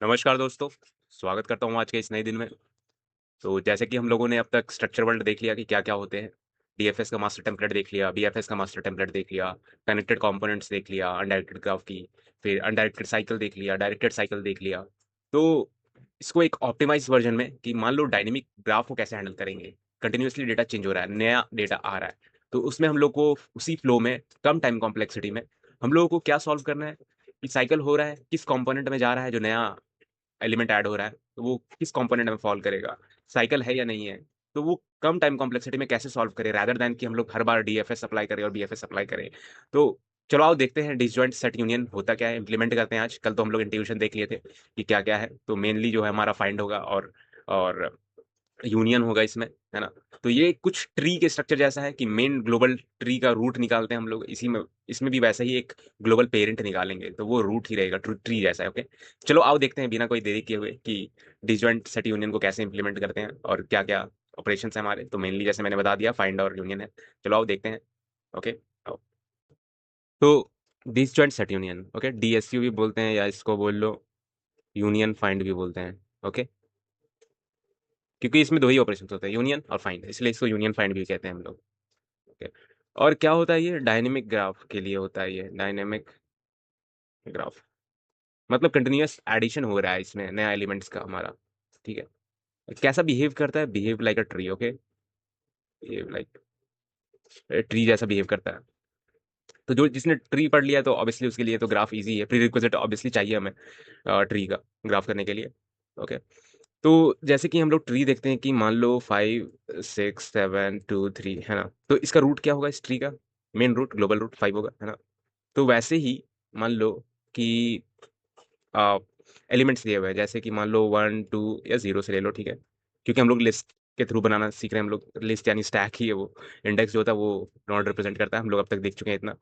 नमस्कार दोस्तों, स्वागत करता हूँ आज के इस नए दिन में। तो जैसे कि हम लोगों ने अब तक स्ट्रक्चर वर्ल्ड देख लिया कि क्या-क्या होते हैं। डीएफएस का मास्टर टेम्पलेट देख लिया, बीएफएस का मास्टर टेम्पलेट देख लिया, कनेक्टेड कंपोनेंट्स देख लिया, अनडायरेक्टेड ग्राफ की, फिर अनडायरेक्टेड साइकिल देख लिया, डायरेक्टेड साइकिल देख लिया। तो इसको एक ऑप्टिमाइज़ वर्ज़न में कि मान लो डायनामिक ग्राफ को कैसे हैंडल करेंगे। कंटीन्यूअसली डेटा चेंज हो रहा है, नया डेटा आ रहा है। तो उसमें हम लोग को उसी फ्लो में, कम टाइम कॉम्प्लेक्सिटी में, हम लोगों को क्या सॉल्व करना है कि साइकिल हो रहा है, किस कंपोनेंट में जा रहा है जो नया एलिमेंट ऐड हो रहा है, तो वो किस कंपोनेंट में फॉल करेगा, साइकिल है या नहीं है, तो वो कम टाइम कॉम्प्लेक्सिटी में कैसे सॉल्व करें रादर दैन कि हम लोग हर बार डीएफएस अप्लाई करें और बीएफएस अप्लाई करें। तो चलो आओ देखते हैं डिसजॉइंट सेट यूनियन होता क्या है, इम्प्लीमेंट करते हैं आज। कल तो हम लोग इंट्यूशन देख लिए थे कि क्या-क्या है, तो मेनली जो है हमारा फाइंड होगा और यूनियन होगा इसमें, है ना? तो ये कुछ ट्री के स्ट्रक्चर जैसा है कि मेन ग्लोबल ट्री का रूट निकालते हैं हम लोग, इसी में इसमें भी वैसे ही एक ग्लोबल पेरेंट निकालेंगे, तो वो रूट ही रहेगा ट्री जैसा है, ओके? चलो आओ देखते हैं बिना कोई देरी किए हुए कि डिसजॉइंट सेट यूनियन को कैसे इंप्लीमेंट करते हैं और क्या-क्या ऑपरेशंस हैं हमारे। तो मेनली जैसे मैंने बता दिया फाइंड और यूनियन है। चलो आओ देखते हैं, ओके? आओ। तो disjoint set union, okay? DSU भी बोलते हैं या इसको बोल लो यूनियन फाइंड भी बोलते हैं, ओके? क्योंकि इसमें 2 ही ऑपरेशंस होते हैं, यूनियन और फाइंड, इसलिए इसको यूनियन फाइंड भी कहते हैं हम लोग। ओके। और क्या होता है ये? डायनेमिक ग्राफ के लिए होता है ये, डायनेमिक ग्राफ। मतलब कंटीन्यूअस एडिशन हो रहा है इसमें नया एलिमेंट्स का हमारा, ठीक है? कैसा बिहेव करता है? Behave like a tree, okay? Behave like tree जैसा बिहेव करता है। तो जो जिसने ट्री पढ़ लिया तो ऑब्वियसली उसके लिए तो ग्राफ ईज़ी है, प्रीरिक्विज़िट ऑब्वियसली चाहिए हमें ट्री का ग्राफ करने के लिए, ओके? तो जैसे कि हम लोग ट्री देखते हैं कि मान लो 5, 6, 7, 2, 3 है ना? तो इसका रूट क्या होगा इस ट्री का? मेन रूट, ग्लोबल रूट 5 होगा, है ना? तो वैसे ही मान लो कि अ, एलिमेंट्स दिए हुए हैं, जैसे कि मान लो 1, 2 या 0 से ले लो, ठीक है? क्योंकि हम लोग लिस्ट के थ्रू बनाना सीख रहे हैं हम लोग, लिस्ट यानी स्टैक ही है वो, इंडेक्स जो होता है वो नोड रिप्रेज़ेंट करता है, हम लोग अब तक देख चुके हैं इतना।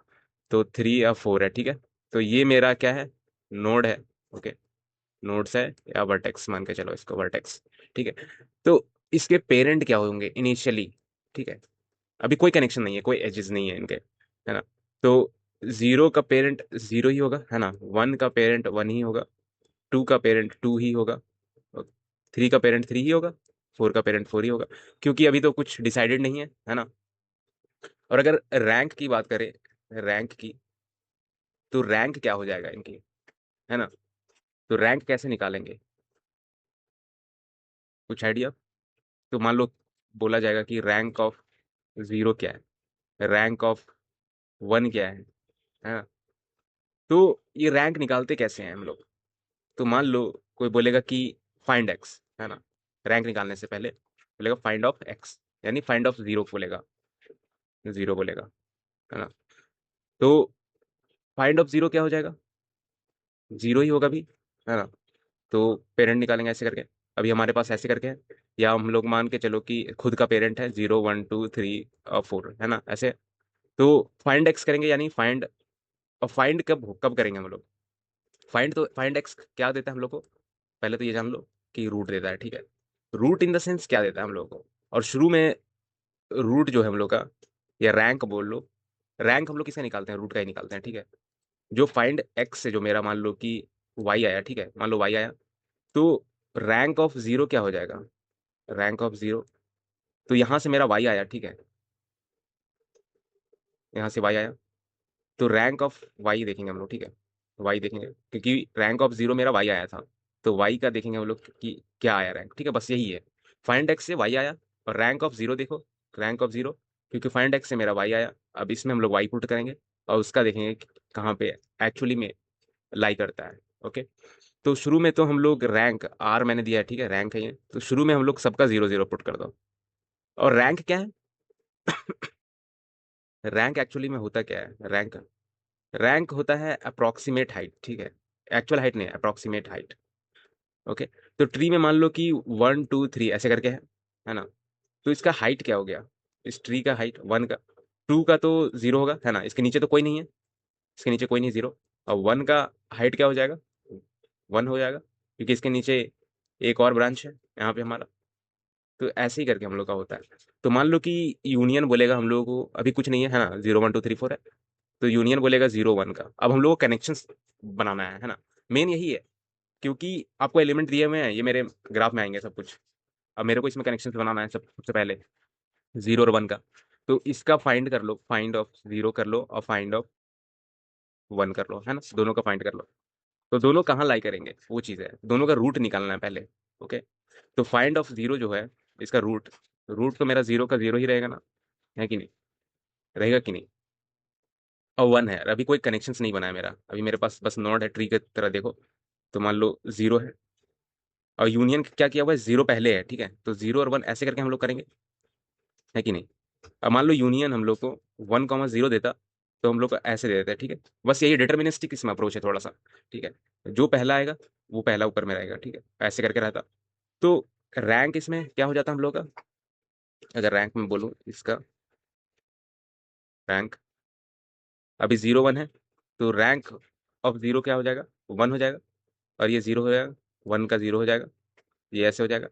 तो 3 या 4 है, ठीक है? तो ये मेरा क्या है? नोड है, ओके? नोड्स है या वर्टेक्स मान के चलो इसको वर्टेक्स, ठीक है? तो इसके पेरेंट क्या होंगे इनिशियली, ठीक है? अभी कोई कनेक्शन नहीं है, कोई एजेस नहीं है इनके, है ना? तो 0 का पेरेंट 0 ही होगा, है ना? 1 का पेरेंट 1 ही होगा, 2 का पेरेंट 2 ही होगा, और 3 का पेरेंट 3 ही होगा, 4 का पेरेंट 4 ही होगा, क्योंकि अभी तो कुछ डिसाइडेड नहीं है ना? और अगर रैंक की बात करें, रैंक की, तो रैंक क्या हो जाएगा इनकी, है ना? तो रैंक कैसे निकालेंगे? कुछ आइडिया? तो मान लो बोला जाएगा कि रैंक ऑफ 0 क्या है? रैंक ऑफ 1 क्या है ना? तो ये रैंक निकालते कैसे हैं हम लोग? तो मान लो कोई बोलेगा कि फाइंड एक्स, है ना? रैंक निकालने से पहले बोलेगा फाइंड ऑफ एक्स, यानी फाइंड ऑफ 0 बोलेगा, 0 बोलेगा, है ना? तो फाइंड ऑफ 0 क्या हो जाएगा? 0 ही होगा भी, है ना? तो पेरेंट निकालेंगे ऐसे करके। अभी हमारे पास ऐसे करके है, या हम लोग मान के चलो कि खुद का पेरेंट है 0, 1, 2, 3 और 4, है ना? ऐसे। तो फाइंड एक्स करेंगे यानी फाइंड, और फाइंड कब कब करेंगे हम लोग? फाइंड एक्स क्या देता है हम लोग को? पहले तो ये जान लो कि रूट देता है, ठीक है? रूट इन द सेंस क्या देता है हम लोगों को? और शुरू में रूट जो है हम लोग का, या रैंक बोल लो, रैंक हम लोग किसका निकालते हैं? रूट का ही निकालते हैं, ठीक है? जो फाइंड एक्स से जो मेरा मान लो कि वाई आया, ठीक है? मान लो वाई आया, तो रैंक ऑफ 0 क्या हो जाएगा? रैंक ऑफ 0, तो यहाँ से मेरा वाई आया, ठीक है? यहाँ से वाई आया, तो रैंक ऑफ वाई देखेंगे हम लोग, ठीक है? वाई देखेंगे क्योंकि रैंक ऑफ 0 मेरा वाई आया था, तो वाई का देखेंगे हम लोग कि क्या आया रैंक, ठीक है? बस यही है। फाइंड एक्स से वाई आया और रैंक ऑफ 0 देखो, रैंक ऑफ 0, क्योंकि फाइंड एक्स से मेरा वाई आया, अब इसमें हम लोग वाई पुट करेंगे और उसका देखेंगे कि कहाँ पे एक्चुअली में लाई करता है, ओके? तो शुरू में तो हम लोग रैंक आर मैंने दिया है, ठीक है? रैंक है ये, तो शुरू में हम लोग सबका 0 0 पुट कर दो। और रैंक क्या है? रैंक एक्चुअली में होता क्या है? रैंक रैंक होता है अप्रॉक्सीमेट हाइट, ठीक है? एक्चुअल हाइट नहीं, अप्रॉक्सीमेट हाइट, ओके? तो ट्री में मान लो कि 1, 2, 3 ऐसे करके है ना? तो इसका हाइट क्या हो गया? इस ट्री का हाइट 1 का, 2 का तो 0 होगा, है ना? इसके नीचे तो कोई नहीं है, इसके नीचे कोई नहीं 0, और 1 का हाइट क्या हो जाएगा? 1 हो जाएगा, क्योंकि इसके नीचे एक और ब्रांच है यहाँ पे हमारा। तो ऐसे ही करके हम लोग का होता है। तो मान लो कि यूनियन बोलेगा हम लोगों को, अभी कुछ नहीं है ना? 0, 1, 2, 3, 4 है, तो यूनियन बोलेगा 0, 1 का। अब हम लोग को कनेक्शंस बनाना है ना? मेन यही है क्योंकि आपको एलिमेंट दिए हुए हैं, ये मेरे ग्राफ में आएंगे सब कुछ। अब मेरे को इसमें कनेक्शन बनाना है सबसे पहले 0 और 1 का। तो इसका फाइंड कर लो, फाइंड ऑफ 0 कर लो और फाइंड ऑफ 1 कर लो, है ना, दोनों का फाइंड कर लो। तो दोनों कहाँ लाई करेंगे वो चीज़ है, दोनों का रूट निकालना है पहले। ओके, तो फाइंड ऑफ 0 जो है, इसका रूट, रूट तो मेरा 0 का 0 ही रहेगा ना, है कि नहीं, रहेगा कि नहीं। और 1 है, अभी कोई कनेक्शंस नहीं बना है मेरा, अभी मेरे पास बस नोड है, ट्री की तरह देखो। तो मान लो 0 है, और यूनियन क्या किया हुआ है, 0 पहले है, ठीक है, तो 0 और 1 ऐसे करके हम लोग करेंगे, है कि नहीं। अब मान लो यूनियन हम लोग को 1,0 देता, तो हम लोग को ऐसे दे देता है, ठीक है। बस यही डिटर्मिनिस्टिक इसमें अप्रोच है थोड़ा सा, ठीक है। जो पहला आएगा वो पहला ऊपर में रहेगा, ठीक है, ऐसे करके रहता। तो रैंक इसमें क्या हो जाता हम लोग का, अगर रैंक में बोलूँ इसका, रैंक अभी 0 1 है, तो रैंक ऑफ 0 क्या हो जाएगा, 1 हो जाएगा। और ये 0 हो जाएगा, 1 का 0 हो जाएगा, ये ऐसे हो जाएगा।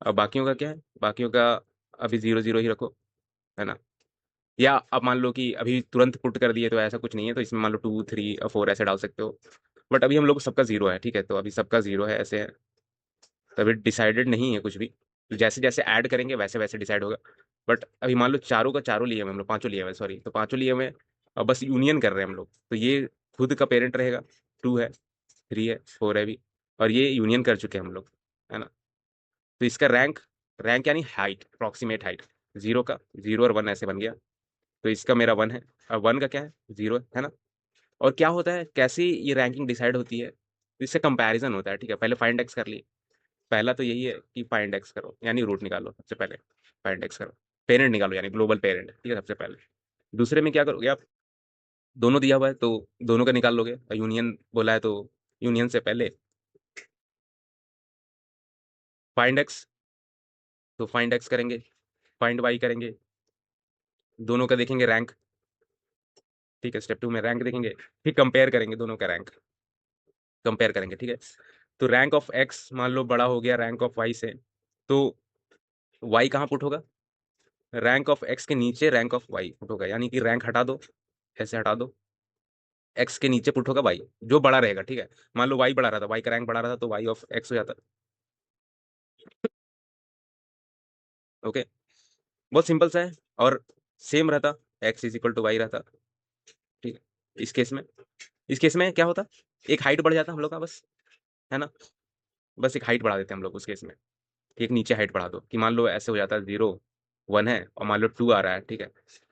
अब बाकियों का क्या है, बाकियों का अभी 0 0 ही रखो, है ना। या अब मान लो कि अभी तुरंत पुट कर दिए तो ऐसा कुछ नहीं है, तो इसमें मान लो 2 3 और 4 ऐसे डाल सकते हो। बट अभी हम लोग सबका 0 है, ठीक है, तो अभी सबका 0 है, ऐसे है। तो अभी डिसाइडेड नहीं है कुछ भी, तो जैसे जैसे ऐड करेंगे वैसे वैसे डिसाइड होगा। बट अभी मान लो चारों का चारों लिए हुए हम लोग, पांचों लिए हुए, सॉरी, तो पांचों लिए हुए हैं। अब बस यूनियन कर रहे हैं हम लोग, तो ये खुद का पेरेंट रहेगा, 2 है, 3 है, 4 है भी, और ये यूनियन कर चुके हैं हम लोग, है ना। तो इसका रैंक, रैंक यानी हाइट, अप्रॉक्सीमेट हाइट, 0 का 0 और 1 ऐसे बन गया। तो इसका मेरा 1 है, और 1 का क्या है, 0 है ना। और क्या होता है, कैसे ये रैंकिंग डिसाइड होती है, तो इससे कंपैरिजन होता है, ठीक है। पहले फाइंड एक्स कर लिए, पहला तो यही है कि फाइंड एक्स करो, यानी रूट निकालो सबसे पहले, फाइंड एक्स करो, पेरेंट निकालो यानी ग्लोबल पेरेंट, ठीक है, सबसे पहले। दूसरे में क्या करोगे आप, दोनों दिया हुआ है तो दोनों का निकाल लोगे, और यूनियन बोला है तो यूनियन से पहले फाइंड एक्स, तो फाइंड एक्स करेंगे, फाइंड वाई करेंगे, दोनों का देखेंगे रैंक, ठीक है, स्टेप 2 में रैंक देखेंगे, फिर कंपेयर करेंगे दोनों का रैंक, कंपेयर करेंगे, ठीक है। तो रैंक ऑफ एक्स मान लो बड़ा हो गया रैंक ऑफ वाई से, तो वाई कहाँ पुट होगा, रैंक ऑफ एक्स के नीचे रैंक ऑफ वाई पुट होगा, यानी कि रैंक हटा दो, ऐसे हटा दो, एक्स के नीचे पुट होगा वाई, जो बड़ा रहेगा, ठीक है। मान लो वाई बड़ा रहा था, वाई का रैंक बड़ा रहा था, तो वाई ऑफ एक्स हो जाता। ओके, बहुत सिंपल सा है। और सेम रहता, x is equal to y रहता, ठीक है। इस केस में, इस केस में क्या होता, एक हाइट बढ़ जाता हम लोग का बस, है ना। बस एक हाइट बढ़ा देते हैं हम लोग उस केस में, कि एक नीचे हाइट बढ़ा दो, कि मान लो ऐसे हो जाता है 0 1 है, और मान लो 2 आ रहा है, ठीक है।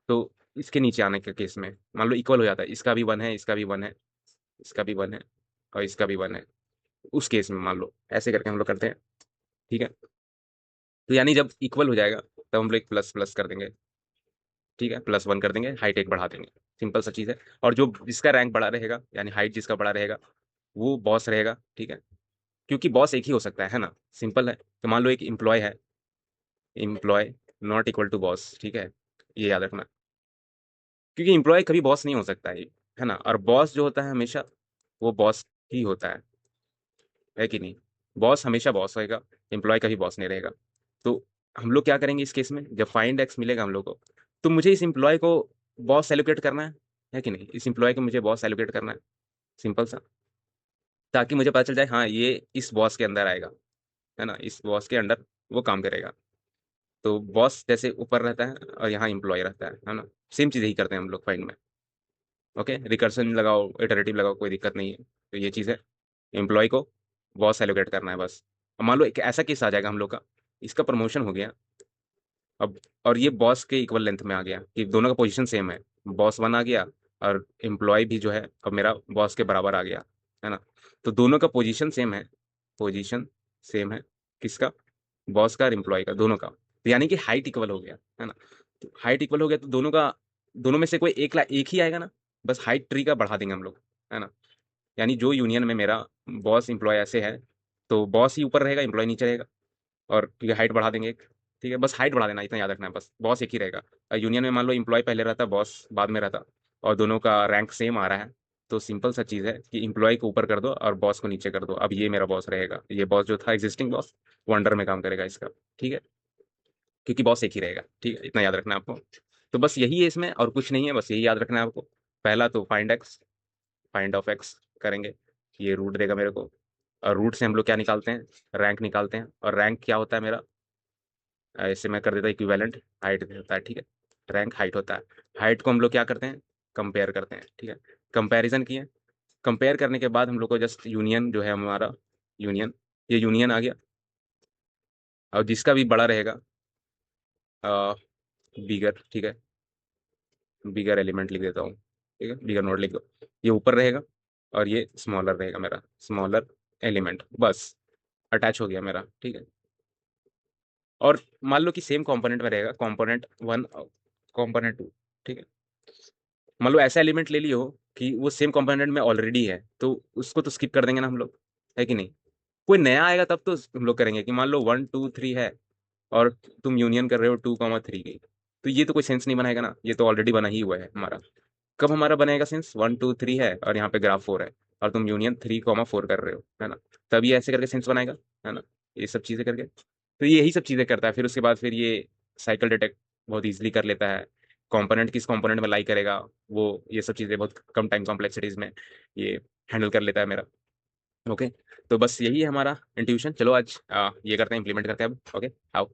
तो इसके नीचे आने के केस में मान लो इक्वल हो जाता है, इसका भी 1 है, इसका भी 1 है, इसका भी 1 है, और इसका भी 1 है। उस केस में मान लो ऐसे करके हम लोग करते हैं, ठीक है। तो यानी जब इक्वल हो जाएगा तब हम लोग एक प्लस प्लस कर देंगे, ठीक है, +1 कर देंगे, हाइट एक बढ़ा देंगे, सिंपल सा चीज़ है। और जो जिसका रैंक बड़ा रहेगा, यानी हाइट जिसका बड़ा रहेगा, वो बॉस रहेगा, ठीक है। क्योंकि बॉस एक ही हो सकता है ना, सिंपल है। तो मान लो एक एम्प्लॉय है, employee not equal to boss, ठीक है, ये याद रखना। क्योंकि एम्प्लॉय कभी बॉस नहीं हो सकता है ना, और बॉस जो होता है हमेशा वो बॉस ही होता है कि नहीं। बॉस हमेशा बॉस रहेगा, एम्प्लॉय कभी बॉस नहीं रहेगा। तो हम लोग क्या करेंगे इस केस में, जब फाइंड एक्स मिलेगा हम लोग को, तो मुझे इस एम्प्लॉय को बॉस एलोकेट करना है कि नहीं, इस एम्प्लॉय को मुझे बॉस एलोकेट करना है, सिंपल सा, ताकि मुझे पता चल जाए हाँ ये इस बॉस के अंदर आएगा, है ना, इस बॉस के अंडर वो काम करेगा। तो बॉस जैसे ऊपर रहता है और यहाँ एम्प्लॉय रहता है ना, सेम चीज़ ही करते हैं हम लोग फाइंड में। ओके, रिकर्सन लगाओ, इटरेटिव लगाओ, कोई दिक्कत नहीं है। तो ये चीज़ है, एम्प्लॉय को बॉस एलोकेट करना है बस। अब मान लो एक ऐसा केस आ जाएगा हम लोग का, इसका प्रमोशन हो गया अब, और ये बॉस के इक्वल लेंथ में आ गया, कि दोनों का पोजीशन सेम है, बॉस 1 आ गया, और एम्प्लॉय भी जो है अब मेरा बॉस के बराबर आ गया, है ना। तो दोनों का पोजीशन सेम है, पोजीशन सेम है, किसका, बॉस का और एम्प्लॉय का, दोनों का। तो यानी कि हाइट इक्वल हो गया, है ना। तो हाइट इक्वल हो गया, तो दोनों का, दोनों में से कोई एक ही आएगा ना, बस हाइट ट्री का बढ़ा देंगे हम लोग, है ना। यानी जो यूनियन में मेरा बॉस एम्प्लॉय ऐसे है, तो बॉस ही ऊपर रहेगा, एम्प्लॉय नीचे रहेगा, और ये हाइट बढ़ा देंगे एक, ठीक है, बस हाइट बढ़ा देना, इतना याद रखना है बस, बॉस एक ही रहेगा। यूनियन में मान लो एम्प्लॉय पहले रहता, बॉस बाद में रहता, और दोनों का रैंक सेम आ रहा है, तो सिंपल सा चीज़ है कि एम्प्लॉय को ऊपर कर दो और बॉस को नीचे कर दो, अब ये मेरा बॉस रहेगा, ये बॉस जो था एग्जिस्टिंग बॉस, वो अंडर में काम करेगा इसका, ठीक है, क्योंकि बॉस एक ही रहेगा, ठीक है, इतना याद रखना है आपको। तो बस यही है इसमें, और कुछ नहीं है, बस यही याद रखना है आपको। पहला तो find x, find of x करेंगे, ये रूट देगा मेरे को, और रूट से हम लोग क्या निकालते हैं, रैंक निकालते हैं। और रैंक क्या होता है मेरा, ऐसे मैं कर देता इक्विवेलेंट, हाइट होता है, ठीक है। रैंक हाइट होता है। हाइट को हम लोग क्या करते हैं, कंपेयर करते हैं, ठीक है। कंपैरिजन किए, कंपेयर करने के बाद हम लोग को जस्ट यूनियन जो है हमारा, यूनियन, ये यूनियन आ गया। और जिसका भी बड़ा रहेगा, बिगर, ठीक है, बिगर एलिमेंट लिख देता हूँ, ठीक है, बिगर नोड लिख दो। ये ऊपर रहेगा और ये स्मॉलर रहेगा मेरा, स्मॉलर एलिमेंट, बस अटैच हो गया मेरा, ठीक है। और मान लो कि सेम कंपोनेंट में रहेगा, कंपोनेंट वन, कंपोनेंट टू, ठीक है। मान लो ऐसा एलिमेंट ले लियो कि वो सेम कंपोनेंट में ऑलरेडी है, तो उसको तो स्किप कर देंगे ना हम लोग, है कि नहीं। कोई नया आएगा तब तो हम लोग करेंगे, कि मान लो 1 2 3 है और तुम यूनियन कर रहे हो 2 3 की, तो ये तो कोई सेंस नहीं बनाएगा ना, ये तो ऑलरेडी बना ही हुआ है हमारा। कब हमारा बनेगा सेंस, 1 2 3 है और यहाँ पे ग्राफ 4 है, और तुम यूनियन 3 4 कर रहे हो, है ना। तभी ऐसे करके सेंस बनाएगा, है ना, ये सब चीजें करके। तो ये यही सब चीजें करता है। फिर उसके बाद फिर ये साइकिल डिटेक्ट बहुत इजीली कर लेता है, कंपोनेंट किस कंपोनेंट में लाई करेगा, वो ये सब चीजें बहुत कम टाइम कॉम्प्लेक्सिटीज में ये हैंडल कर लेता है मेरा। ओके, तो बस यही है हमारा इंट्यूशन। चलो आज ये करते हैं, इम्प्लीमेंट करते हैं अब। ओके, आओ।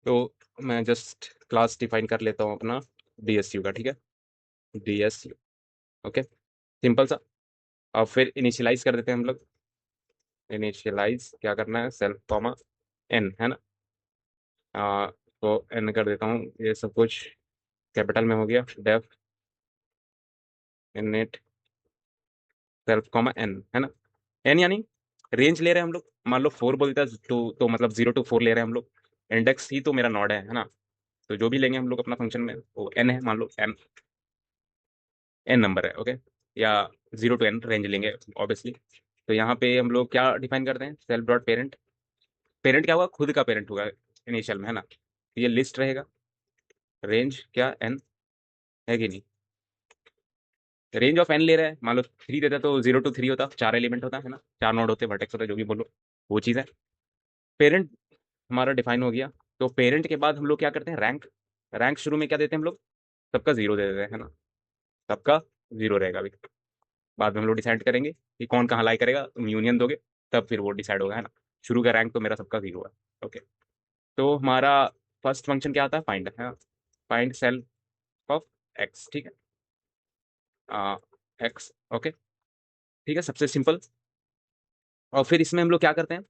तो मैं जस्ट क्लास डिफाइन कर लेता हूँ अपना DSU का, ठीक है, DSU। ओके, सिंपल सा। और फिर इनिशियलाइज कर देते हैं हम लोग। इनिशियलाइज क्या करना है, सेल्फ कॉमा एन, है ना। आ, तो एन कर देता हूँ, ये सब कुछ कैपिटल में हो गया, def init self comma n, है ना। एन यानी रेंज ले रहे हैं हम लोग, मान लो 4 बोल देता है तो मतलब 0 to 4 ले रहे हैं हम लोग। इंडेक्स ही तो मेरा नॉड है ना। तो जो भी लेंगे हम लोग अपना फंक्शन में वो एन है, मान लो एन, एन नंबर है, ओके। या 0 to n रेंज लेंगे ऑब्वियसली। तो यहाँ पे हम लोग क्या डिफाइन करते हैं, सेल्फ डॉट पेरेंट। पेरेंट क्या होगा, खुद का पेरेंट होगा इनिशियल में, है ना। तो ये लिस्ट रहेगा, रेंज क्या एन, है कि नहीं। रेंज ऑफ एन ले रहा है, मान लो 3 देता तो 0 to 3 होता, 4 एलिमेंट होता है ना, 4 नोड होते, वर्टेक्स होता, जो भी बोलो वो चीज़ है। पेरेंट हमारा डिफाइन हो गया। तो पेरेंट के बाद हम लोग क्या करते हैं, रैंक। रैंक शुरू में क्या देते हैं हम लोग, सबका 0 दे देते हैं, है ना। सबका 0 रहेगा अभी। बाद में हम लोग डिसाइड करेंगे कि कौन कहाँ लाई करेगा, तुम यूनियन दोगे तब फिर वो डिसाइड होगा, है ना। शुरू का रैंक तो मेरा सबका 0 है। ओके, तो हमारा फर्स्ट फंक्शन क्या आता है, फाइंड, है। फाइंड सेल्फ ऑफ एक्स, ठीक है, एक्स, ओके, ठीक है, सबसे सिंपल। और फिर इसमें हम लोग क्या करते हैं,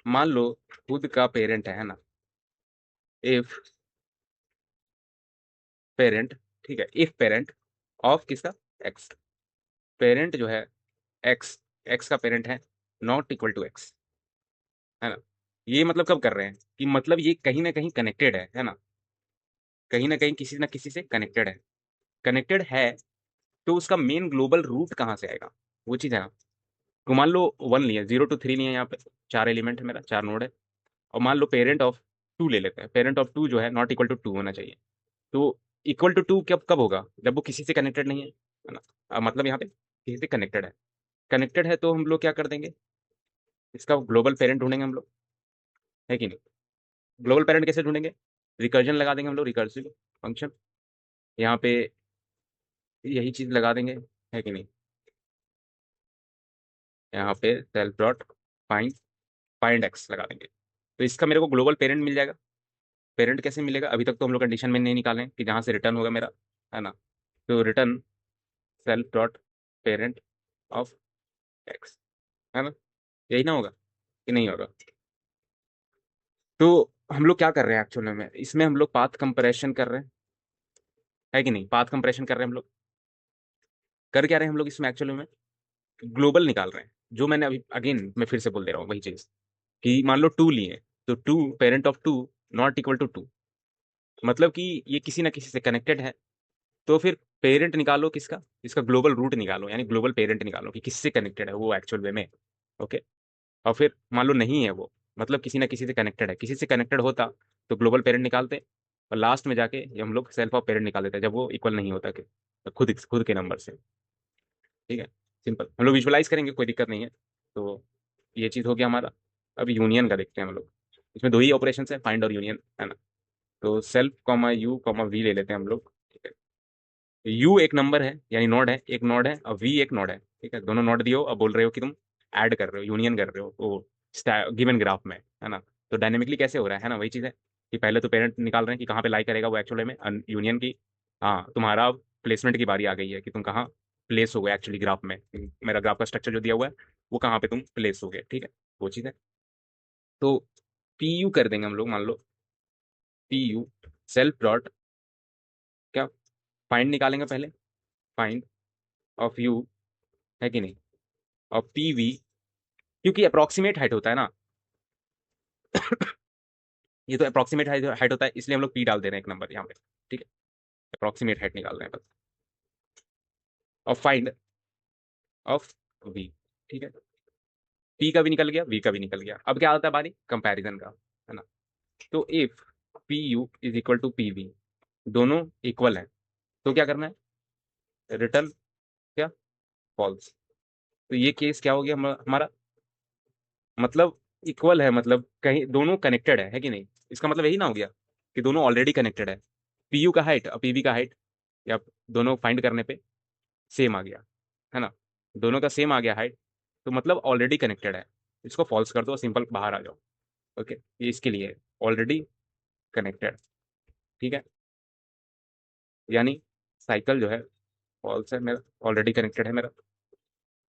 मान लो खुद का पेरेंट है ना, इफ पेरेंट, ठीक है, इफ पेरेंट ऑफ किसका, एक्स। पेरेंट जो है एक्स, एक्स का पेरेंट है नॉट इक्वल टू एक्स, है ना। ये मतलब कब कर रहे हैं, कि मतलब ये कहीं ना कहीं कनेक्टेड है ना। कहीं ना किसी से कनेक्टेड है। कनेक्टेड है, तो उसका मेन ग्लोबल रूट कहाँ से आएगा, वो चीज़ है ना। तो मान लो 1 लिए, 0 to 3 लिए, यहाँ पे 4 एलिमेंट है मेरा, 4 नोड है। और मान लो पेरेंट ऑफ 2 ले लेते हैं, पेरेंट ऑफ 2 जो है नॉट इक्वल टू 2 होना चाहिए। तो इक्वल टू 2 कब कब होगा, जब वो किसी से कनेक्टेड नहीं है ना। मतलब यहाँ पे किसी से कनेक्टेड है। कनेक्टेड है तो हम लोग क्या कर देंगे, इसका ग्लोबल पेरेंट ढूंढेंगे हम लोग, है कि नहीं। ग्लोबल पेरेंट कैसे ढूंढेंगे, रिकर्जन लगा देंगे हम लोग, रिकर्सिव फंक्शन। यहाँ पे यही चीज लगा देंगे, है कि नहीं। यहाँ पे self dot find, find x लगा देंगे, तो इसका मेरे को ग्लोबल पेरेंट मिल जाएगा। पेरेंट कैसे मिलेगा, अभी तक तो हम लोग कंडीशन में नहीं निकालें कि जहाँ से रिटर्न होगा मेरा, है ना। तो return self dot parent of x, है ना। यही ना होगा कि नहीं होगा। तो हम लोग क्या कर रहे हैं एक्चुअल में, इसमें हम लोग पाथ कंपैरिजन कर रहे हैं, है कि नहीं। पाथ कंपैरिजन कर रहे हैं हम लोग, कर क्या रहे हैं हम लोग इसमें एक्चुअल में, ग्लोबल निकाल रहे हैं। जो मैंने अभी अगेन मैं फिर से बोल दे रहा हूँ वही चीज, कि मान लो 2 लिए, तो 2 parent of 2 not equal to 2, मतलब कि ये किसी ना किसी से कनेक्टेड है। तो फिर पेरेंट निकालो किसका, इसका ग्लोबल रूट निकालो, यानी ग्लोबल पेरेंट निकालो कि किससे कनेक्टेड है वो एक्चुअल वे में। ओके, और फिर मान लो नहीं है वो, मतलब किसी ना किसी से कनेक्टेड है, किसी से कनेक्टेड होता तो ग्लोबल पेरेंट निकालते। और लास्ट में जाके ये हम लोग सेल्फ ऑफ पेरेंट निकाल देते हैं, जब वो इक्वल नहीं होता कि तो खुद खुद के नंबर से, ठीक है। सिंपल, हम लोग विजुअलाइज करेंगे, कोई दिक्कत नहीं है। तो ये चीज़ हो गया हमारा। अब यूनियन का देखते हैं हम लोग। इसमें दो ही ऑपरेशन है, फाइंड और यूनियन, है ना। तो self comma u comma v ले लेते हैं हम लोग, ठीक है। यू एक नंबर है यानी नोड है, एक नोड है, और वी एक नोड है, ठीक है। दोनों नोड दिए हो, अब बोल रहे हो कि तुम ऐड कर रहे हो, यूनियन कर रहे हो वो गिवन ग्राफ में, है ना। तो डायनेमिकली कैसे हो रहा है ना, वही चीज़ है कि पहले तो पेरेंट निकाल रहे हैं कि कहाँ पे लाई करेगा वो एक्चुअली में यूनियन की। हाँ, तुम्हारा प्लेसमेंट की बारी आ गई है कि तुम कहाँ प्लेस हो गए एक्चुअली ग्राफ में। मेरा ग्राफ का स्ट्रक्चर जो दिया हुआ है वो कहाँ पे तुम प्लेस हो गए, ठीक है, वो चीज़ है। तो पी यू कर देंगे हम लोग, मान लो पी यू सेल्फ डॉट क्या, फाइंड निकालेंगे पहले, फाइंड ऑफ यू, है कि नहीं, और पी वी, क्योंकि अप्रोक्सीमेट हाइट होता है ना, ये तो अप्रोक्सीमेट हाइट होता है, इसलिए हम लोग पी डाल दे रहे हैं एक नंबर यहाँ पे, ठीक है। अप्रोक्सीमेट हाइट निकाल रहे हैं बस, और फाइंड ऑफ वी, ठीक है। पी का भी निकल गया, वी का भी निकल गया, अब क्या आता है बारी कंपैरिजन का, है ना। तो if P U is equal to P V, दोनों इक्वल है, तो क्या करना है, रिटर्न क्या, फॉल्स। तो ये केस क्या हो गया हमारा, मतलब इक्वल है, मतलब कहीं दोनों कनेक्टेड है कि नहीं, इसका मतलब यही ना हो गया कि दोनों ऑलरेडी कनेक्टेड है। पी यू का हाइट और पी वी का हाइट, या दोनों फाइंड करने पे सेम आ गया, है ना, दोनों का सेम आ गया हाइट, तो मतलब ऑलरेडी कनेक्टेड है। इसको फॉल्स कर दो, सिंपल बाहर आ जाओ। ओके, ये इसके लिए ऑलरेडी कनेक्टेड, ठीक है, यानी साइकिल जो है फॉल्स है मेरा, ऑलरेडी कनेक्टेड है मेरा।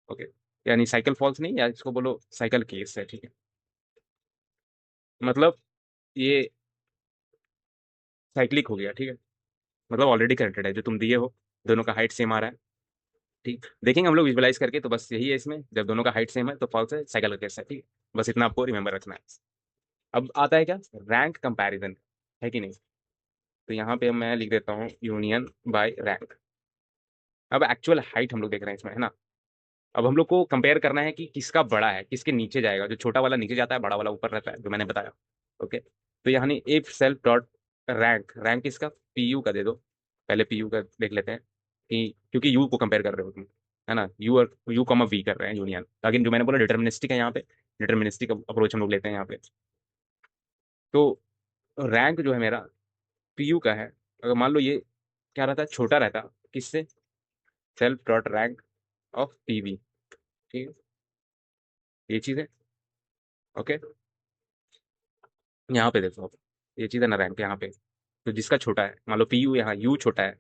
ओके, यानी साइकिल फॉल्स नहीं, या इसको बोलो साइकिल केस है, ठीक है। मतलब ये साइक्लिक हो गया, ठीक है, मतलब ऑलरेडी कनेक्टेड है जो तुम दिए हो, दोनों का हाइट सेम आ रहा है, ठीक। देखेंगे हम लोग विजुलाइज करके, तो बस यही है इसमें, जब दोनों का हाइट सेम है तो फॉल्स है, साइकिल का केस है, ठीक है। बस इतना आपको रिमेंबर रखना है। अब आता है क्या, रैंक कंपैरिजन, है कि नहीं। तो यहाँ पे मैं लिख देता हूँ यूनियन बाय रैंक। अब एक्चुअल हाइट हम लोग देख रहे हैं इसमें, है ना। अब हम लोग को कंपेयर करना है कि किसका बड़ा है, किसके नीचे जाएगा, जो छोटा वाला नीचे जाता है, बड़ा वाला ऊपर रहता है, जो मैंने बताया। ओके, तो यानी if self dot rank, rank किसका, पी यू का दे दो। पहले पी यू का देख लेते हैं कि, क्योंकि यू को कंपेयर कर रहे हो तुम, है ना, यू और यू कॉमा वी कर रहे हैं यूनियन, ताकि जो मैंने बोला डिटर्मिनिस्टिक है यहाँ पे, डिटर्मिनिस्टिक अप्रोच हम लोग लेते हैं यहाँ पे। तो रैंक जो है मेरा पी यू का है, अगर मान लो ये क्या रहता है, छोटा रहता, किससे, self dot rank of P V, ठीक है, ये चीज़ है। ओके, यहाँ पे देखो, आप ये चीज़ है ना रैंक यहाँ पे, तो जिसका छोटा है, मान लो पी यू, यहाँ यू छोटा है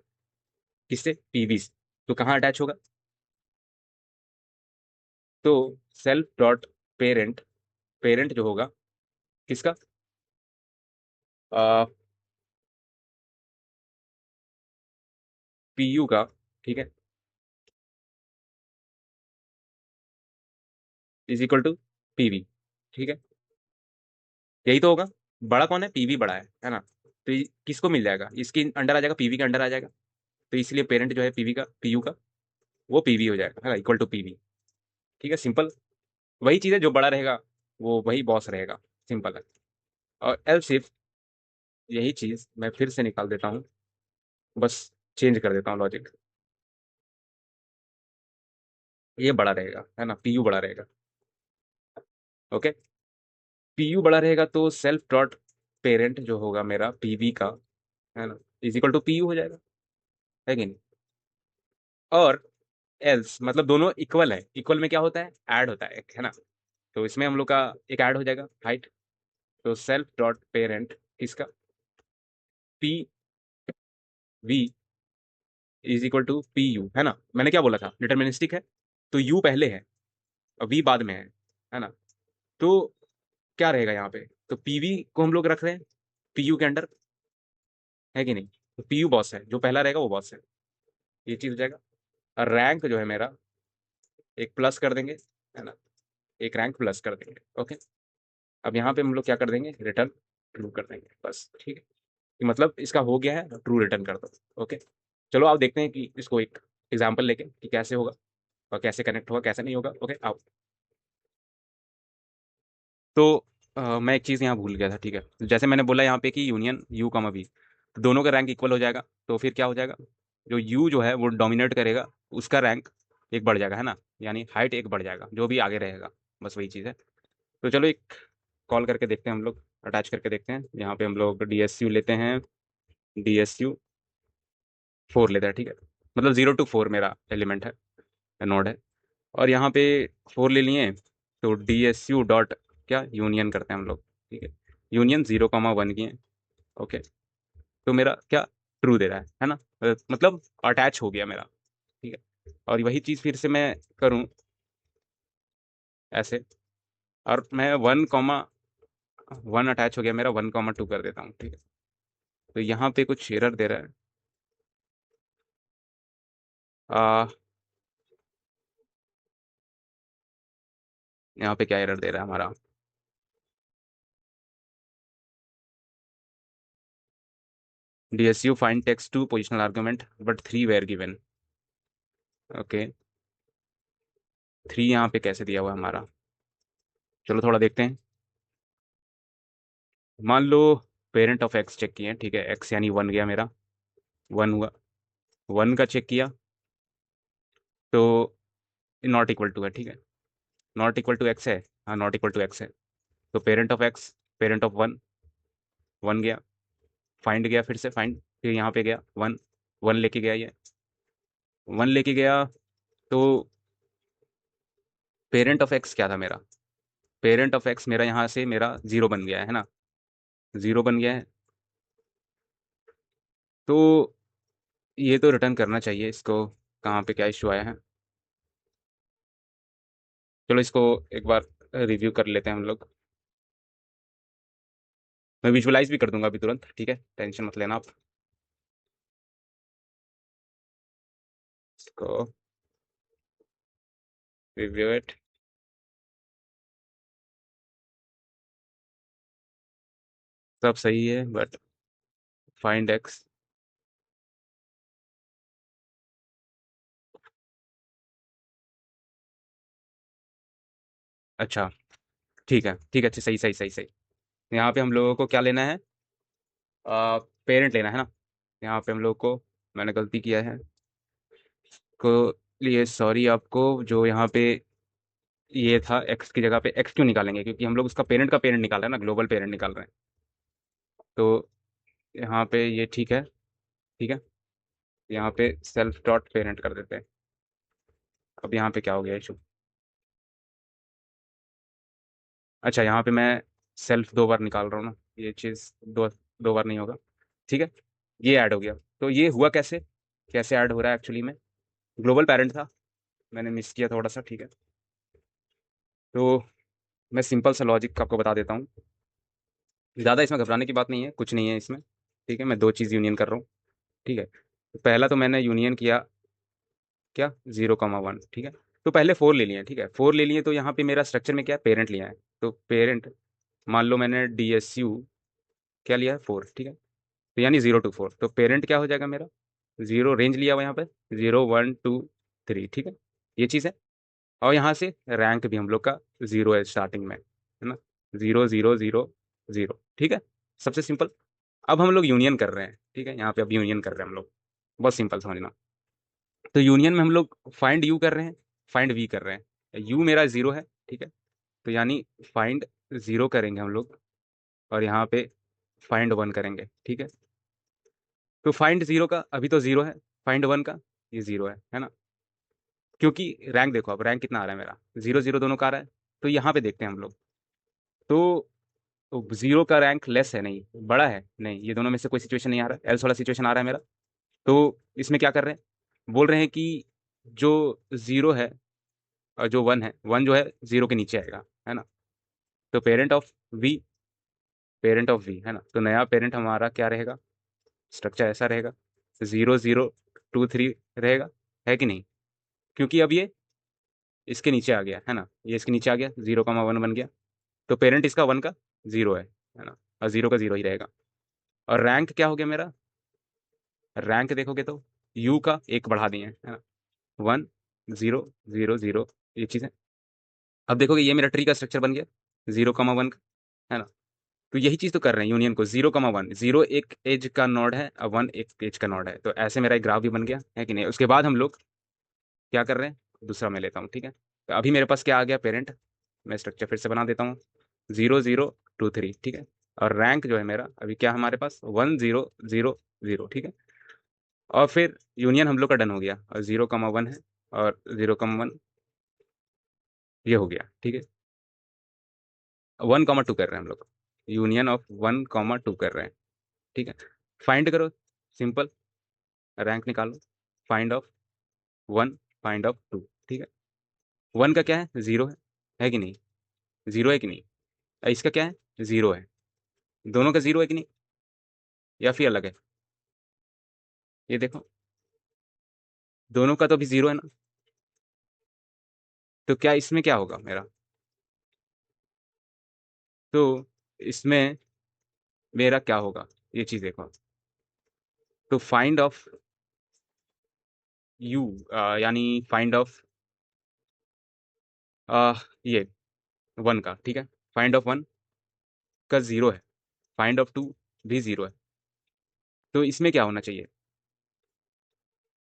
किससे, पी वी से, तो कहाँ अटैच होगा, तो सेल्फ डॉट पेरेंट, पेरेंट जो होगा किसका, पी यू का, ठीक है, is equal to P V, ठीक है, यही तो होगा। बड़ा कौन है, पीवी बड़ा है ना। तो किसको मिल जाएगा, इसके अंडर आ जाएगा, पीवी के अंडर आ जाएगा, तो इसलिए पेरेंट जो है पीवी का, पीयू का, वो पीवी हो जाएगा, है ना, इक्वल टू पीवी, ठीक है, सिंपल। वही चीज़ है, जो बड़ा रहेगा वो वही बॉस रहेगा, सिंपल है। और एल सिर्फ यही चीज़ मैं फिर से निकाल देता हूँ, बस चेंज कर देता हूँ लॉजिक, ये बड़ा रहेगा, है ना, पीयू बड़ा रहेगा। ओके, पीयू बड़ा रहेगा तो सेल्फ डॉट पेरेंट जो होगा मेरा पीवी का, है ना, इज इक्वल टू पीयू हो जाएगा, है कि नहीं। और एल्स मतलब दोनों इक्वल है, इक्वल में क्या होता है, ऐड होता है एक, है ना। तो इसमें हम लोग का एक ऐड हो जाएगा हाइट, तो सेल्फ डॉट पेरेंट किसका, P V is equal to P U, है ना। मैंने क्या बोला था, डिटर्मिनिस्टिक है, तो यू पहले है और वी बाद में है ना। तो क्या रहेगा यहाँ पे, तो पीवी को हम लोग रख रहे हैं पी यू के अंडर, है कि नहीं। तो पी यू बॉस है, जो पहला रहेगा वो बॉस है, ये चीज हो जाएगा। और रैंक जो है मेरा एक प्लस कर देंगे, है ना, एक रैंक प्लस कर देंगे। ओके, अब यहाँ पे हम लोग क्या कर देंगे, रिटर्न ट्रू कर देंगे, बस, ठीक है। कि मतलब इसका हो गया है, ट्रू रिटर्न कर दो। ओके, चलो आप देखते हैं कि इसको एक एग्जांपल लेके कि कैसे होगा और कैसे कनेक्ट होगा, कैसे नहीं होगा। ओके, आओ। तो मैं एक चीज़ यहाँ भूल गया था, ठीक है। जैसे मैंने बोला यहाँ पे कि यूनियन यू कॉमा वी, तो दोनों का रैंक इक्वल हो जाएगा, तो फिर क्या हो जाएगा, जो यू जो है वो डोमिनेट करेगा, उसका रैंक एक बढ़ जाएगा, है ना, यानी हाइट एक बढ़ जाएगा, जो भी आगे रहेगा, बस वही चीज़ है। तो चलो एक कॉल करके देखते हैं हम लोग, अटैच करके देखते हैं, यहाँ पे हम लोग डी एस यू लेते हैं, डी एस यू 4 लेते हैं, ठीक है। मतलब 0 to 4 मेरा एलिमेंट है, नोड है। और यहाँ पे 4 ले लिए, तो DSU डॉट क्या यूनियन करते हैं हम लोग, ठीक है। यूनियन 0, 1 की है, ओके। तो मेरा क्या ट्रू दे रहा है ना, मतलब अटैच हो गया मेरा, ठीक है। और वही चीज़ फिर से मैं करूँ ऐसे, और मैं 1, 1 अटैच हो गया मेरा, 1, 2 कर देता हूँ, ठीक है। तो यहाँ पे कुछ एरर दे रहा है। आ, यहाँ पे क्या एरर दे रहा है हमारा? DSU find takes two positional argument but 3 were given, okay. 3 यहाँ पे कैसे दिया हुआ है हमारा? चलो थोड़ा देखते हैं। मान लो पेरेंट ऑफ एक्स चेक किए, ठीक है, एक्स यानी 1 गया मेरा, 1 हुआ, 1 का चेक किया तो नॉट इक्वल टू है, ठीक है। नॉट इक्वल टू एक्स है, हाँ नॉट इक्वल टू एक्स है। तो parent of x, parent of 1, 1 गया, फाइंड गया, फिर से फाइंड, फिर यहाँ पे गया 1, 1 लेके गया ये, 1 लेके गया। तो पेरेंट ऑफ एक्स क्या था मेरा? पेरेंट ऑफ एक्स मेरा यहाँ से मेरा 0 बन गया है ना, 0 बन गया है। तो ये तो रिटर्न करना चाहिए इसको, कहाँ पे क्या इशू आया है? चलो इसको एक बार रिव्यू कर लेते हैं हम लोग। मैं विजुअलाइज भी कर दूंगा अभी तुरंत, ठीक है, टेंशन मत लेना आप। इसको रिव्यू इट। सब सही है बट फाइंड एक्स। अच्छा, ठीक है ठीक है, अच्छा सही सही सही सही। यहाँ पे हम लोगों को क्या लेना है? पेरेंट लेना है ना। यहाँ पे हम लोग को, मैंने गलती किया है को लिए सॉरी आपको, जो यहाँ पे ये था एक्स की जगह पे एक्स क्यों निकालेंगे, क्योंकि हम लोग उसका पेरेंट का पेरेंट निकाल रहे हैं ना, ग्लोबल पेरेंट निकाल रहे हैं। तो यहाँ पे ये ठीक है, ठीक है। यहाँ पे सेल्फ डॉट पेरेंट कर देते हैं। अब यहाँ पे क्या हो गया इशू? अच्छा, यहाँ पे मैं सेल्फ 2 बार निकाल रहा हूँ ना, ये चीज़ दो 2 बार नहीं होगा, ठीक है। ये ऐड हो गया, तो ये हुआ कैसे, कैसे ऐड हो रहा है एक्चुअली में? ग्लोबल पेरेंट था, मैंने मिस किया थोड़ा सा, ठीक है। तो मैं सिंपल सा लॉजिक आपको बता देता हूँ, ज़्यादा इसमें घबराने की बात नहीं है, कुछ नहीं है इसमें, ठीक है। मैं 2 चीज़ यूनियन कर रहा हूँ, ठीक है। तो पहला तो मैंने यूनियन किया क्या, 0, 1, ठीक है। तो पहले 4 ले लिए, ठीक है, 4 ले लिए, तो यहाँ पे मेरा स्ट्रक्चर में क्या है, पेरेंट लिया है। तो पेरेंट, मान लो मैंने DSU क्या लिया है, 4, ठीक है। तो यानी 0 to 4, तो पेरेंट क्या हो जाएगा मेरा, 0 रेंज लिया हुआ यहाँ पे, 0, 1, 2, 3, ठीक है। ये चीज़ है। और यहाँ से रैंक भी हम लोग का 0 है स्टार्टिंग में, है ना, 0, 0, 0, 0, ठीक है। सबसे सिंपल। अब हम लोग यूनियन कर रहे हैं, ठीक है, यहाँ पे अब यूनियन कर रहे हैं हम लोग, बहुत सिंपल समझना। तो यूनियन में हम लोग फाइंड यू कर रहे हैं, फाइंड वी कर रहे हैं। यू मेरा 0 है, ठीक है। तो यानी फाइंड 0 करेंगे हम लोग, और यहाँ पे फाइंड 1 करेंगे, ठीक है। तो फाइंड 0 का अभी तो 0 है, फाइंड 1 का ये 0 है ना। क्योंकि रैंक देखो, अब रैंक कितना आ रहा है मेरा, 0, 0 दोनों का आ रहा है। तो यहाँ पे देखते हैं हम लोग, तो 0 का रैंक लेस है नहीं बड़ा है, नहीं, ये दोनों में से कोई सिचुएशन नहीं आ रहा है, एल्स वाला सिचुएशन आ रहा है मेरा। तो इसमें क्या कर रहे हैं, बोल रहे हैं कि जो 0 है और जो 1 है, 1 जो है 0 के नीचे आएगा, है ना। तो parent of V, parent of V, है ना, तो नया पेरेंट हमारा क्या रहेगा, स्ट्रक्चर ऐसा रहेगा, 0, 0, 2, 3 रहेगा, है कि नहीं? क्योंकि अब ये इसके नीचे आ गया है ना, ये इसके नीचे आ गया, 0, 1 बन गया। तो पेरेंट इसका 1 का 0 है ना, और 0 का 0 ही रहेगा। और रैंक क्या हो गया मेरा, रैंक देखोगे तो यू का 1 बढ़ा दिए हैं, है ना, 1, 0, 0, 0, ये चीज़ है। अब देखोगे ये मेरा ट्री का स्ट्रक्चर बन गया, 0, 1 का, है ना। तो यही चीज़ तो कर रहे हैं यूनियन को, 0, 1, 0 एक एज का नोड है और 1 एक एज का नोड है, तो ऐसे मेरा एक ग्राफ भी बन गया है कि नहीं। उसके बाद हम लोग क्या कर रहे हैं, दूसरा मैं लेता हूँ, ठीक है। तो अभी मेरे पास क्या आ गया, पेरेंट, मैं स्ट्रक्चर फिर से बना देता हूँ, 0, 0, 2, 3, ठीक है। और रैंक जो है मेरा अभी क्या हमारे पास, 1, 0, 0, 0, ठीक है। और फिर यूनियन हम लोग का डन हो गया, और 0,1 है, और 0,1 ये हो गया, ठीक है। 1,2 कर रहे हैं हम लोग, यूनियन ऑफ 1,2 कर रहे हैं, ठीक है। फाइंड करो, सिंपल, रैंक निकालो, फाइंड ऑफ 1, फाइंड ऑफ 2, ठीक है। 1 का क्या है, 0 है कि नहीं, 0 है कि नहीं, इसका क्या है, 0 है, दोनों का 0 है कि नहीं, या फिर अलग है, ये देखो, दोनों का तो अभी 0 है ना, तो क्या इसमें क्या होगा मेरा, तो इसमें मेरा क्या होगा, ये चीज़ देखो। तो फाइंड ऑफ यू, यानी फाइंड ऑफ ये 1 का, ठीक है, फाइंड ऑफ 1 का 0 है, फाइंड ऑफ 2 भी 0 है, तो इसमें क्या होना चाहिए,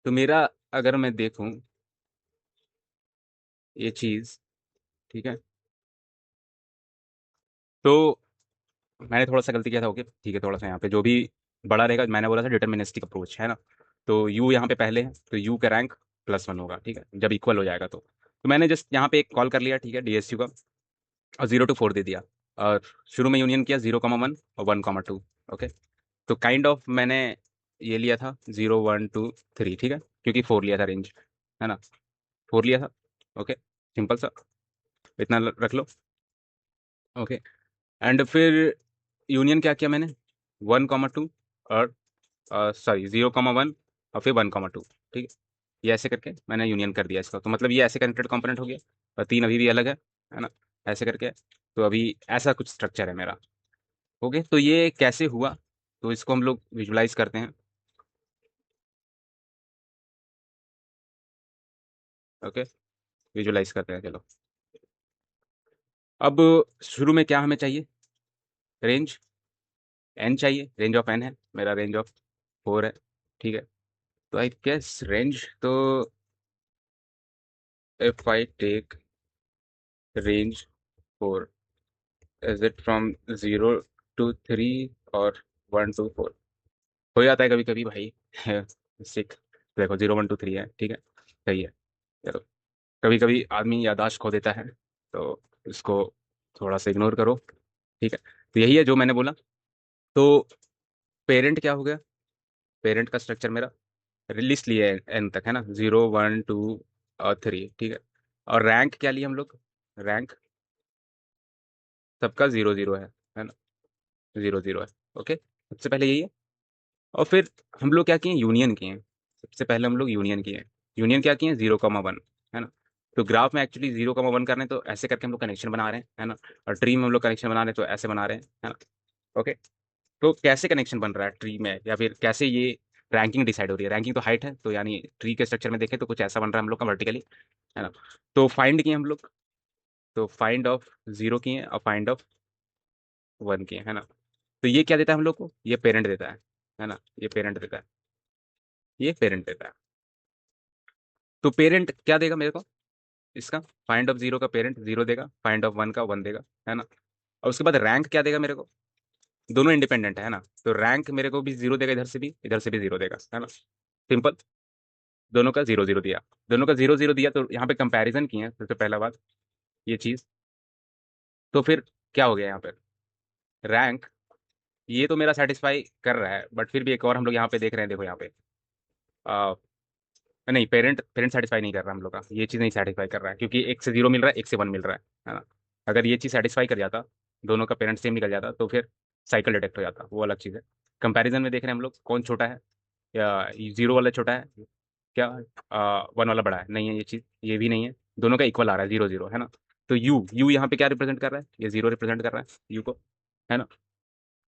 तो मेरा अगर मैं देखूं ये चीज़, ठीक है, तो मैंने थोड़ा सा गलती किया था, ओके ठीक है, थोड़ा सा यहाँ पे जो भी बड़ा रहेगा, मैंने बोला था डिटर्मिनिस्टिक अप्रोच है ना, तो यू यहाँ पे पहले है, तो यू का रैंक +1 होगा, ठीक है, जब इक्वल हो जाएगा तो मैंने जस्ट यहाँ पे एक कॉल कर लिया, ठीक है, डीएसयू का, और 0 to 4 दे दिया, और शुरू में यूनियन किया 0,1 और 1,2, ओके। तो काइंड ऑफ मैंने ये लिया था 0, 1, 2, 3, ठीक है, क्योंकि 4 लिया था रेंज, है ना, 4 लिया था, ओके, सिंपल सा, इतना रख लो, ओके। एंड फिर यूनियन क्या किया मैंने, 1,2 और सॉरी 0,1 और फिर 1,2, ठीक है, ये ऐसे करके मैंने यूनियन कर दिया इसका, तो मतलब ये ऐसे कनेक्टेड कंपोनेंट हो गया, और 3 अभी भी अलग है ना, ऐसे करके, तो अभी ऐसा कुछ स्ट्रक्चर है मेरा, ओके। तो ये कैसे हुआ, तो इसको हम लोग विजुलाइज करते हैं, ओके, विजुलाइज करते हैं, चलो। अब शुरू में क्या हमें चाहिए, रेंज एन चाहिए, रेंज ऑफ एन है मेरा, रेंज ऑफ 4 है, ठीक है, तो आई गेस रेंज तो, if I take range 4, is it from 0 to 3 और 1 to 4, हो जाता है कभी कभी भाई, सिक, देखो 0, 1, 2, 3 है, ठीक है, सही है, चलो, कभी कभी आदमी याददाश्त खो देता है, तो इसको थोड़ा सा इग्नोर करो, ठीक है। तो यही है जो मैंने बोला, तो पेरेंट क्या हो गया, पेरेंट का स्ट्रक्चर मेरा लिस्ट लिया है एन तक, है ना, 0, 1, 2 और 3, ठीक है, और रैंक क्या लिया हम लोग, रैंक सबका 0, 0 है ना, 0, 0 है, ओके, सबसे पहले यही है, और फिर हम लोग क्या किए, यूनियन किए हैं, सबसे पहले हम लोग यूनियन किए हैं, यूनियन क्या किए हैं, 0,1, है ना, तो ग्राफ में एक्चुअली 0,1 कर रहे हैं, तो ऐसे करके हम लोग कनेक्शन बना रहे हैं, है ना, और ट्री में हम लोग कनेक्शन बना रहे हैं, तो ऐसे बना रहे हैं, है ना, ओके। तो कैसे कनेक्शन बन रहा है ट्री में, या फिर कैसे ये रैंकिंग डिसाइड हो रही है, रैंकिंग तो हाइट है, तो यानी ट्री के स्ट्रक्चर में देखें तो कुछ ऐसा बन रहा है हम लोग का वर्टिकली, है ना, तो फाइंड किए हम लोग, तो फाइंड ऑफ 0 किए और फाइंड ऑफ 1 किए, है ना, तो ये क्या देता है हम लोग को, ये पेरेंट देता है ना, ये पेरेंट देता है, ये पेरेंट देता है, तो पेरेंट क्या देगा मेरे को, इसका फाइंड ऑफ 0 का पेरेंट 0 देगा, फाइंड ऑफ 1 का 1 देगा, है ना, और उसके बाद रैंक क्या देगा मेरे को, दोनों इंडिपेंडेंट है ना, तो रैंक मेरे को भी 0 देगा, इधर से भी 0 देगा, है ना, सिंपल, दोनों का 0, 0 दिया, दोनों का 0, 0 दिया, तो यहाँ पे कंपैरिजन किए हैं सबसे पहला बात, ये चीज़, तो फिर क्या हो गया यहाँ पे, रैंक ये तो मेरा सेटिस्फाई कर रहा है, बट फिर भी एक और हम लोग यहाँ पे देख रहे हैं, देखो यहाँ पे, आ, नहीं, पेरेंट पेरेंट सेटिस्फाई नहीं कर रहा हम लोग का, ये चीज़ नहीं सेटिस्फाई कर रहा है, क्योंकि एक से 0 मिल रहा है, एक से 1 मिल रहा है ना, अगर ये चीज़ सेटिस्फाई कर जाता, दोनों का पेरेंट सेम निकल जाता, तो फिर साइकिल डिटेक्ट हो जाता, वो अलग चीज़ है। कंपैरिजन में देख रहे हैं हम लोग कौन छोटा है, या 0 वाला छोटा है, क्या 1 वाला बड़ा है, नहीं है ये चीज़, ये भी नहीं है, दोनों का इक्वल आ रहा है, 0, 0, है ना, तो यू यू यहाँ पे क्या रिप्रेजेंट कर रहा है, ये 0 रिप्रेजेंट कर रहा है यू को, है ना,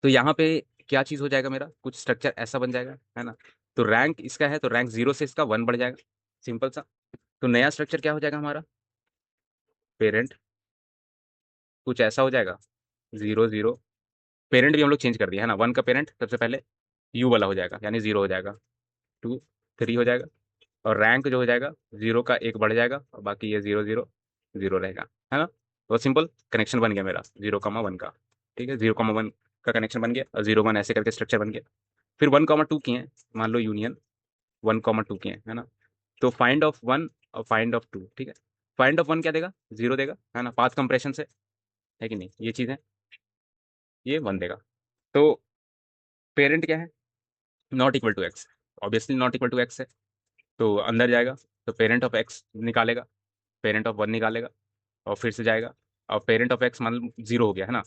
तो यहाँ पे क्या चीज़ हो जाएगा मेरा, कुछ स्ट्रक्चर ऐसा बन जाएगा, है ना, तो रैंक इसका है, तो रैंक 0 से इसका 1 बढ़ जाएगा, सिंपल सा, तो नया स्ट्रक्चर क्या हो जाएगा हमारा, पेरेंट कुछ ऐसा हो जाएगा, 0, 0, पेरेंट भी हम लोग चेंज कर दिया, है ना, 1 का पेरेंट सबसे पहले यू वाला हो जाएगा, यानी 0 हो जाएगा, 2, 3 हो जाएगा, और रैंक जो हो जाएगा 0 का 1 बढ़ जाएगा, और बाकी ये 0, 0, 0 रहेगा, है ना, तो सिंपल कनेक्शन बन गया मेरा 0,1 का, ठीक है, 0,1 का कनेक्शन बन गया, और 0, 1 ऐसे करके स्ट्रक्चर बन गया, फिर 1,2 किए हैं, मान लो यूनियन, 1,2 की है ना। तो फाइंड ऑफ 1 और फाइंड ऑफ 2, ठीक है। फाइंड ऑफ 1 क्या देगा, 0 देगा, है ना, पाथ कंप्रेशन से, है कि नहीं, ये चीज़ है, ये 1 देगा। तो पेरेंट क्या है, not equal to X, obviously not equal to X है, तो अंदर जाएगा, तो पेरेंट ऑफ एक्स निकालेगा, पेरेंट ऑफ 1 निकालेगा, और फिर से जाएगा, और पेरेंट ऑफ एक्स मान लो 0 हो गया है ना,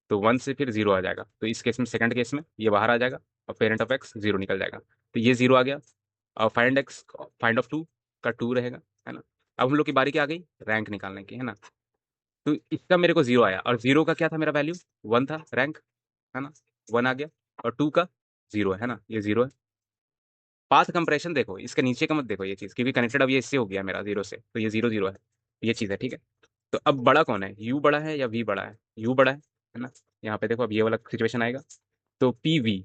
तो 1 से फिर 0 आ जाएगा, तो इस केस में, सेकंड केस में ये बाहर आ जाएगा, और पेरेंट ऑफ एक्स 0 निकल जाएगा, तो ये 0 आ गया। और फाइंड ऑफ 2 का 2 रहेगा, है ना। अब हम लोग की बारी क्या आ गई, रैंक निकालने की, है ना। तो इसका मेरे को 0 आया, और 0 का क्या था मेरा वैल्यू, 1 था रैंक, है ना, 1 आ गया, और 2 का 0 है ना, ये 0 है। पाथ कंप्रेशन देखो, इसके नीचे का मत देखो ये चीज़, क्योंकि कनेक्टेड अब ये इससे हो गया मेरा 0 से, तो ये 0 0 है, ये चीज़ है, ठीक है। तो अब बड़ा कौन है, यू बड़ा है या वी बड़ा है, यू बड़ा है ना। यहाँ पे देखो अब ये वाला सिचुएशन आएगा, तो पी वी,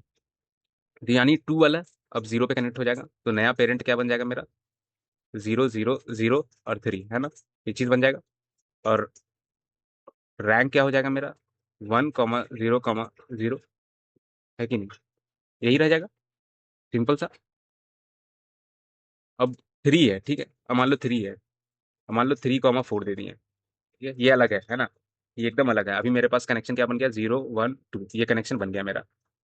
यानी 2 वाला अब 0 पे कनेक्ट हो जाएगा, तो नया पेरेंट क्या बन जाएगा मेरा, 0 0 0 और 3, है ना, ये चीज़ बन जाएगा। और रैंक क्या हो जाएगा मेरा, 1,0,0, है कि नहीं, यही रह जाएगा, सिंपल सा। अब 3 है, ठीक है, अब मान लो 3 है, अब मान लो 3,4 दे दिए, ठीक है, ये अलग है ना, ये एकदम अलग है। अभी मेरे पास कनेक्शन क्या बन गया, 0 1 2, ये कनेक्शन बन गया मेरा।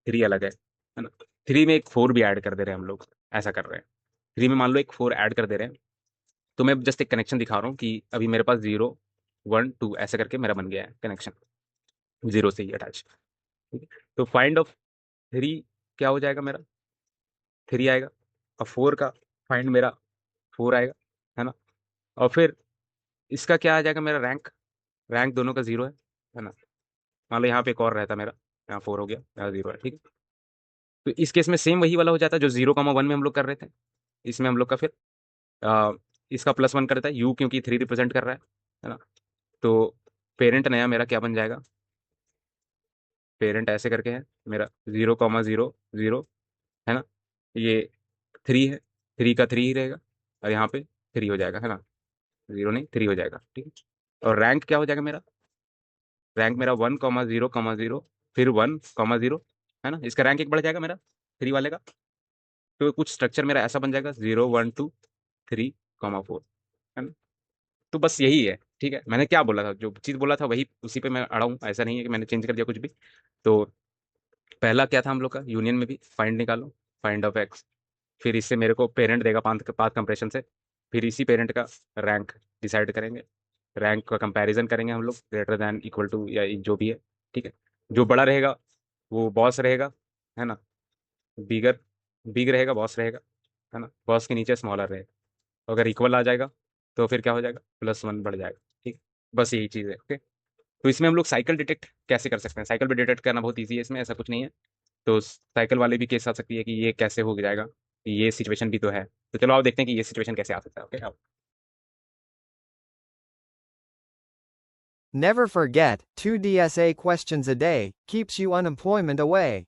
3 अलग है ना। 3 में एक 4 भी ऐड कर दे रहे हैं हम लोग, ऐसा कर रहे हैं। 3 में मान लो एक 4 ऐड कर दे रहे हैं, तो मैं जस्ट एक कनेक्शन दिखा रहा हूँ कि अभी मेरे पास 0 1 2 ऐसे करके मेरा बन गया है कनेक्शन, 0 से ही अटैच, ठीक है। तो फाइंड ऑफ 3 क्या हो जाएगा मेरा, 3 आएगा, और 4 का फाइंड मेरा 4 आएगा, है ना। और फिर इसका क्या आ जाएगा मेरा, रैंक, रैंक दोनों का 0 है ना। मान लो यहाँ पे एक और रहता मेरा, यहाँ 4 हो गया, यहाँ 0 है, ठीक है। तो इस केस में सेम वही वाला हो जाता है जो 0,1 में हम लोग कर रहे थे, इसमें हम लोग का फिर आ, इसका +1 कर देता है यू, क्योंकि 3 रिप्रेजेंट कर रहा है ना। तो पेरेंट नया मेरा क्या बन जाएगा, पेरेंट ऐसे करके है मेरा, 0,0 0, है ना, ये 3 है, 3 का 3 ही रहेगा, और यहाँ पे 3 हो जाएगा, है ना, 0 नहीं 3 हो जाएगा, ठीक है। और रैंक क्या हो जाएगा मेरा, रैंक मेरा 1,0,0, फिर 1,0, है ना, इसका रैंक एक बढ़ जाएगा मेरा 3 वाले का। तो कुछ स्ट्रक्चर मेरा ऐसा बन जाएगा, 0 1 2 3,4, है ना। तो बस यही है, ठीक है। मैंने क्या बोला था, जो चीज़ बोला था वही उसी पे मैं अड़ा हूँ, ऐसा नहीं है कि मैंने चेंज कर दिया कुछ भी। तो पहला क्या था हम लोग का, यूनियन में भी फाइंड निकालो, फाइंड ऑफ एक्स, फिर इससे मेरे को पेरेंट देगा पाथ पाथ कंप्रेशन से, फिर इसी पेरेंट का रैंक डिसाइड करेंगे, रैंक का कंपैरिजन करेंगे हम लोग, ग्रेटर दैन इक्वल टू या जो भी है, ठीक है। जो बड़ा रहेगा वो बॉस रहेगा, है ना, बिगर, बिग रहेगा बॉस रहेगा, है ना, बॉस के नीचे स्मॉलर रहेगा। अगर इक्वल आ जाएगा तो फिर क्या हो जाएगा, +1 बढ़ जाएगा, ठीक है। बस यही चीज़ है, ओके। तो इसमें हम लोग साइकिल डिटेक्ट कैसे कर सकते हैं, साइकिल भी डिटेक्ट करना बहुत ईजी है, इसमें ऐसा कुछ नहीं है। तो साइकिल वाले भी केस आ सकती है कि ये कैसे हो जाएगा, कि ये सिचुएशन भी तो है। तो चलो आप देखते हैं कि ये सिचुएशन कैसे आ सकता है, ओके आप। Never forget, 2 DSA questions a day keeps you unemployment away.